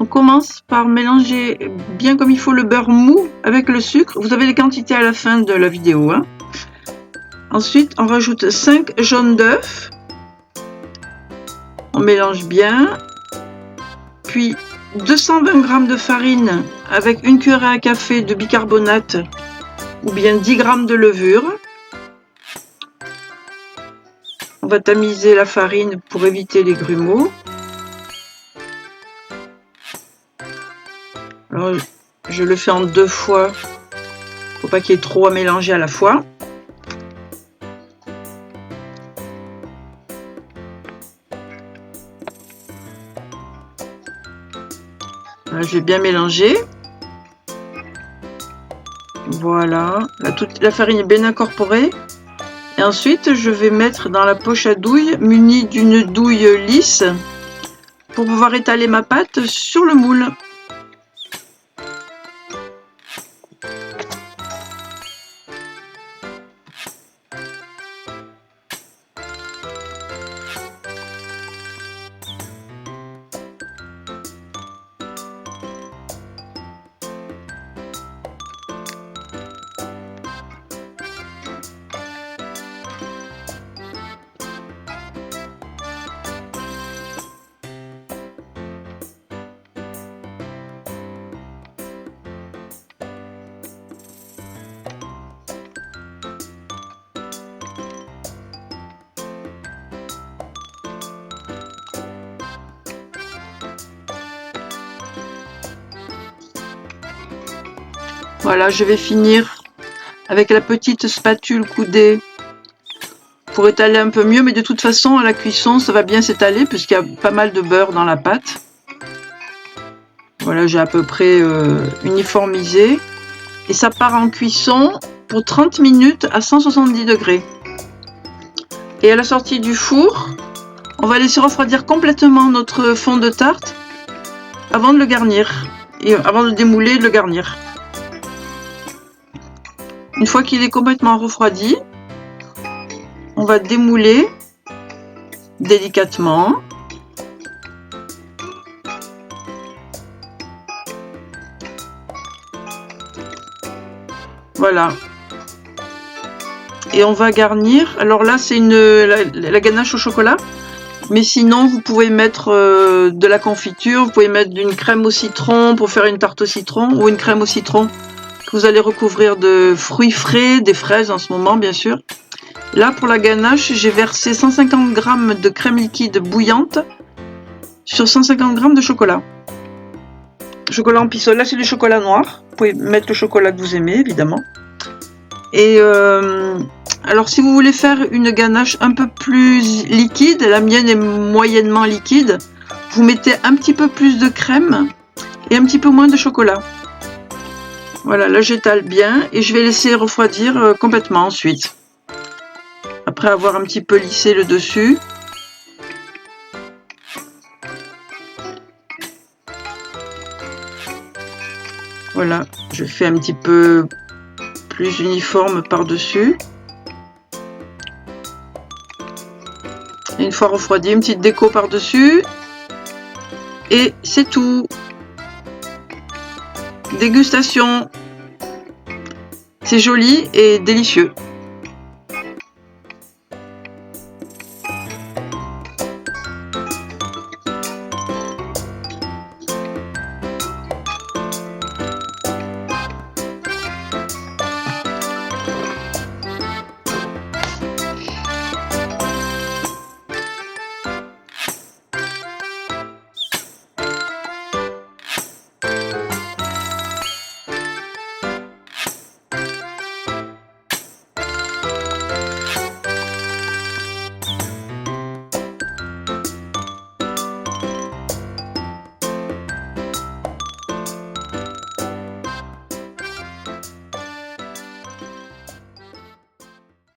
On commence par mélanger bien comme il faut le beurre mou avec le sucre. Vous avez les quantités à la fin de la vidéo, hein. Ensuite, on rajoute 5 jaunes d'œufs. On mélange bien. Puis 220 g de farine avec une cuillère à café de bicarbonate ou bien 10 g de levure. On va tamiser la farine pour éviter les grumeaux. Alors, je le fais en 2 fois, faut pas qu'il y ait trop à mélanger à la fois. Là, je vais bien mélanger. Voilà, là, toute la farine est bien incorporée. Et ensuite, je vais mettre dans la poche à douille, munie d'une douille lisse, pour pouvoir étaler ma pâte sur le moule. Voilà, je vais finir avec la petite spatule coudée pour étaler un peu mieux, mais de toute façon à la cuisson ça va bien s'étaler puisqu'il y a pas mal de beurre dans la pâte. Voilà, j'ai à peu près uniformisé et ça part en cuisson pour 30 minutes à 170 degrés. Et à la sortie du four, on va laisser refroidir complètement notre fond de tarte avant de le garnir et avant de le démouler et de le garnir. Une fois qu'il est complètement refroidi, on va démouler délicatement. Voilà. Et on va garnir. Alors là, c'est la ganache au chocolat. Mais sinon, vous pouvez mettre de la confiture. Vous pouvez mettre d'une crème au citron pour faire une tarte au citron ou une crème au citron que vous allez recouvrir de fruits frais, des fraises en ce moment, bien sûr. Là, pour la ganache, j'ai versé 150 g de crème liquide bouillante sur 150 g de chocolat. Chocolat en pissenlit. Là, c'est du chocolat noir. Vous pouvez mettre le chocolat que vous aimez, évidemment. Et alors, si vous voulez faire une ganache un peu plus liquide, la mienne est moyennement liquide, vous mettez un petit peu plus de crème et un petit peu moins de chocolat. Voilà, là, j'étale bien et je vais laisser refroidir complètement ensuite. Après avoir un petit peu lissé le dessus. Voilà, je fais un petit peu plus uniforme par-dessus. Une fois refroidi, une petite déco par-dessus. Et c'est tout. Dégustation. C'est joli et délicieux.